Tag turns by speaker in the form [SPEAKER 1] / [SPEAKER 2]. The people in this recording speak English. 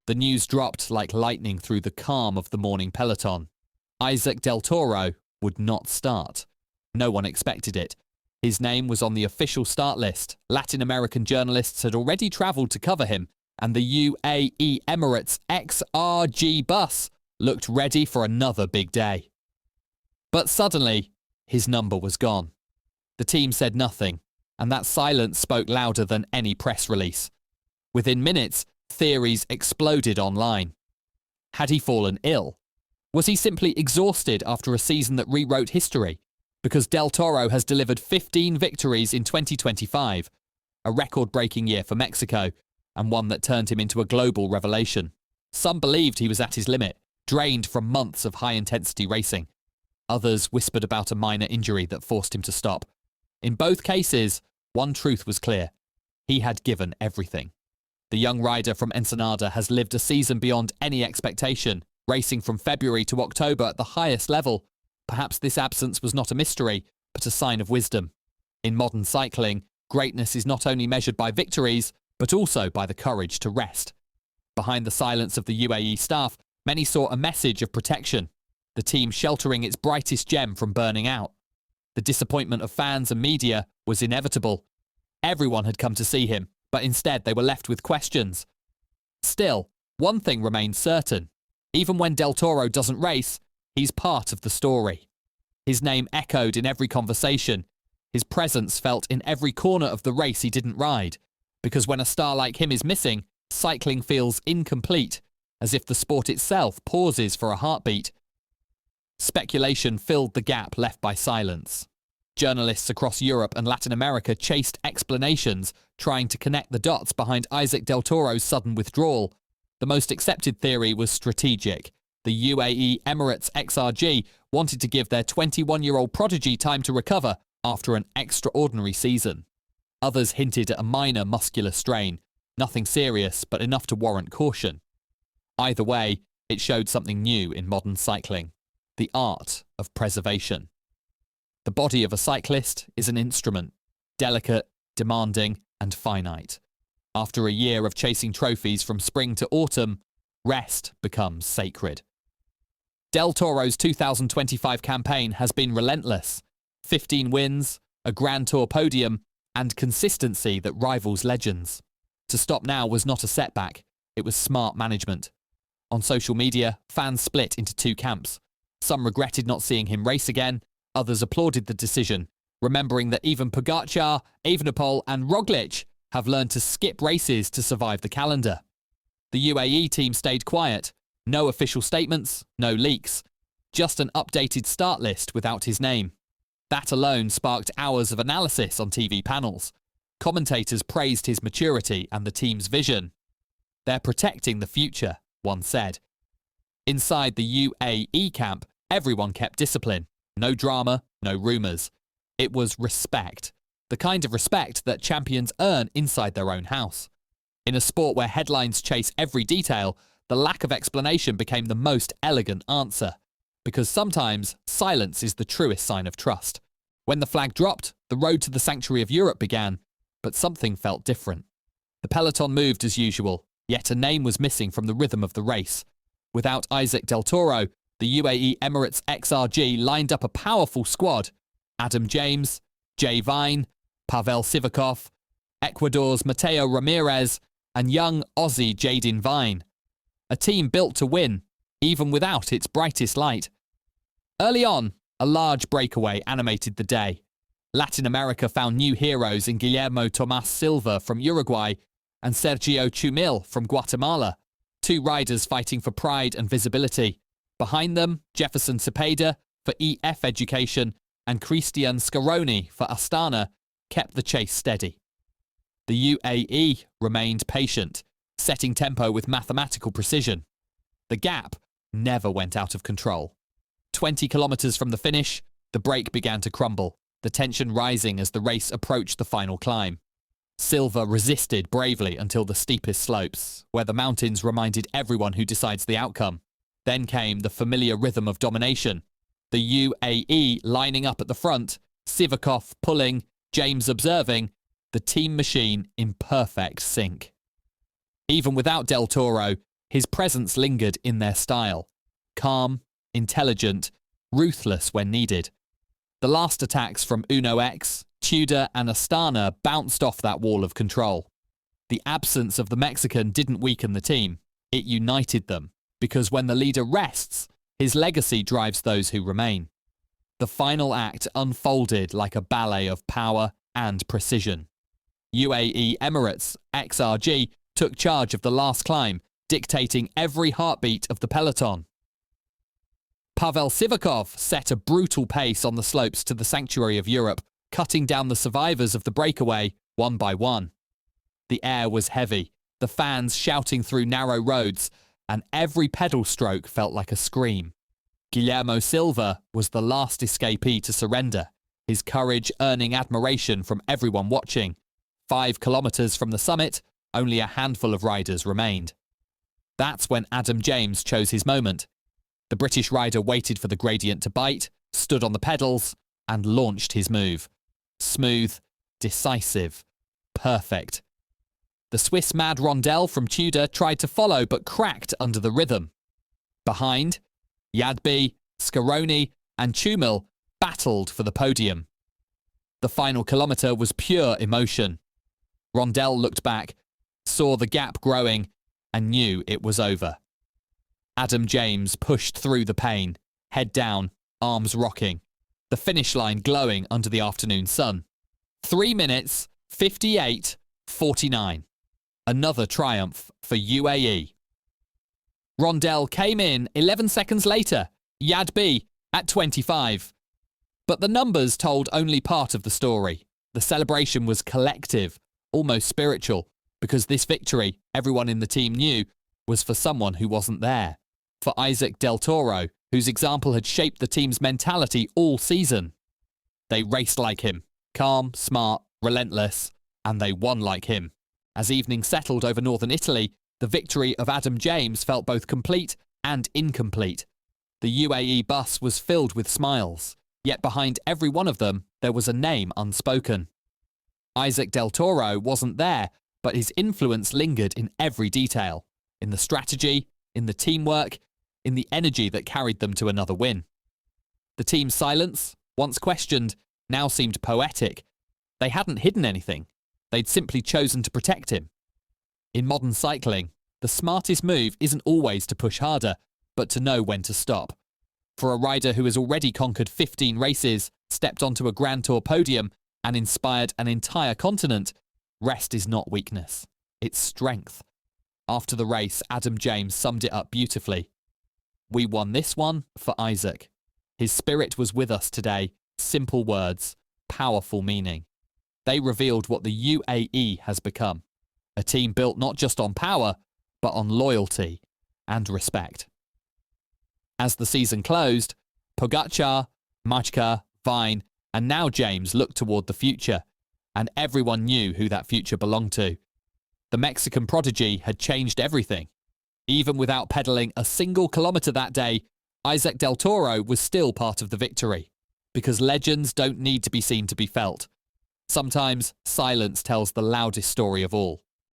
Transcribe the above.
[SPEAKER 1] The news dropped like lightning through the calm of the morning peloton. Isaac Del Toro would not start. No one expected it. His name was on the official start list. Latin American journalists had already travelled to cover him, and the UAE Emirates-XRG bus looked ready for another big day. But suddenly, his number was gone. The team said nothing, and that silence spoke louder than any press release. Within minutes, theories exploded online. Had he fallen ill? Was he simply exhausted after a season that rewrote history? Because Del Toro has delivered 15 victories in 2025, a record-breaking year for Mexico, and one that turned him into a global revelation. Some believed he was at his limit, drained from months of high-intensity racing. Others whispered about a minor injury that forced him to stop. In both cases, one truth was clear. He had given everything. The young rider from Ensenada has lived a season beyond any expectation, racing from February to October at the highest level. Perhaps this absence was not a mystery, but a sign of wisdom. In modern cycling, greatness is not only measured by victories, but also by the courage to rest. Behind the silence of the UAE staff, many saw a message of protection, the team sheltering its brightest gem from burning out. The disappointment of fans and media was inevitable. Everyone had come to see him, but instead they were left with questions. Still, one thing remains certain. Even when Del Toro doesn't race, he's part of the story. His name echoed in every conversation. His presence felt in every corner of the race he didn't ride. Because when a star like him is missing, cycling feels incomplete, as if the sport itself pauses for a heartbeat. Speculation filled the gap left by silence. Journalists across Europe and Latin America chased explanations, trying to connect the dots behind Isaac Del Toro's sudden withdrawal. The most accepted theory was strategic. The UAE Emirates-XRG wanted to give their 21-year-old prodigy time to recover after an extraordinary season. Others hinted at a minor muscular strain, nothing serious but enough to warrant caution. Either way, it showed something new in modern cycling: the art of preservation. The body of a cyclist is an instrument, delicate, demanding, and finite. After a year of chasing trophies from spring to autumn, rest becomes sacred. Del Toro's 2025 campaign has been relentless. 15 wins, a Grand Tour podium, and consistency that rivals legends. To stop now was not a setback, it was smart management. On social media, fans split into two camps. Some regretted not seeing him race again, others applauded the decision, remembering that even Pogačar, Evenepoel and Roglic have learned to skip races to survive the calendar. The UAE team stayed quiet. No official statements, no leaks. Just an updated start list without his name. That alone sparked hours of analysis on TV panels. Commentators praised his maturity and the team's vision. "They're protecting the future," one said. Inside the UAE camp, everyone kept discipline. No drama, no rumours. It was respect. The kind of respect that champions earn inside their own house. In a sport where headlines chase every detail, the lack of explanation became the most elegant answer. Because sometimes, silence is the truest sign of trust. When the flag dropped, the road to the sanctuary of Europe began, but something felt different. The peloton moved as usual, yet a name was missing from the rhythm of the race. Without Isaac Del Toro, the UAE Emirates-XRG lined up a powerful squad: Adam James, Jay Vine, Pavel Sivakov, Ecuador's Mateo Ramirez, and young Aussie Jaden Vine. A team built to win, even without its brightest light. Early on, a large breakaway animated the day. Latin America found new heroes in Guillermo Tomas Silva from Uruguay and Sergio Chumil from Guatemala, two riders fighting for pride and visibility. Behind them, Jefferson Cepeda for EF Education and Christian Scaroni for Astana kept the chase steady. The UAE remained patient, setting tempo with mathematical precision. The gap never went out of control. 20 kilometres from the finish, the break began to crumble, the tension rising as the race approached the final climb. Silva resisted bravely until the steepest slopes, where the mountains reminded everyone who decides the outcome. Then came the familiar rhythm of domination. The UAE lining up at the front, Sivakov pulling, James observing. The the team machine in perfect sync. Even without Del Toro, his presence lingered in their style. Calm, intelligent, ruthless when needed. The last attacks from Uno X, Tudor and Astana bounced off that wall of control. The absence of the Mexican didn't weaken the team, it united them, because when the leader rests, his legacy drives those who remain. The final act unfolded like a ballet of power and precision. UAE Emirates-XRG took charge of the last climb, dictating every heartbeat of the peloton. Pavel Sivakov set a brutal pace on the slopes to the sanctuary of Europe, cutting down the survivors of the breakaway one by one. The air was heavy, the fans shouting through narrow roads, and every pedal stroke felt like a scream. Guillermo Silva was the last escapee to surrender, his courage earning admiration from everyone watching. 5 kilometers from the summit, only a handful of riders remained. That's when Adam James chose his moment. The British rider waited for the gradient to bite, stood on the pedals, and launched his move. Smooth, decisive, perfect. The Swiss mad Rondel from Tudor tried to follow but cracked under the rhythm. Behind, Yadby, Scaroni and Tumil battled for the podium. The final kilometre was pure emotion. Rondel looked back, saw the gap growing and knew it was over. Adam James pushed through the pain, head down, arms rocking, the finish line glowing under the afternoon sun. 3 minutes, 58:49. Another triumph for UAE. Rondel came in 11 seconds later, Yadby at 25. But the numbers told only part of the story. The celebration was collective, almost spiritual, because this victory, everyone in the team knew, was for someone who wasn't there. For Isaac Del Toro, whose example had shaped the team's mentality all season. They raced like him, calm, smart, relentless, and they won like him. As evening settled over northern Italy, the victory of Adam James felt both complete and incomplete. The UAE bus was filled with smiles, yet behind every one of them, there was a name unspoken. Isaac Del Toro wasn't there, but his influence lingered in every detail, in the strategy, in the teamwork, in the energy that carried them to another win. The team's silence, once questioned, now seemed poetic. They hadn't hidden anything. They'd simply chosen to protect him. In modern cycling, the smartest move isn't always to push harder, but to know when to stop. For a rider who has already conquered 15 races, stepped onto a Grand Tour podium, and inspired an entire continent, rest is not weakness. It's strength. After the race, Adam James summed it up beautifully. We won this one for Isaac. His spirit was with us today. Simple words, powerful meaning. They revealed what the UAE has become. A team built not just on power, but on loyalty and respect. As the season closed, Pogačar, Majka, Vine, and now James looked toward the future, and everyone knew who that future belonged to. The Mexican prodigy had changed everything. Even without pedalling a single kilometre that day, Isaac Del Toro was still part of the victory, because legends don't need to be seen to be felt. Sometimes silence tells the loudest story of all.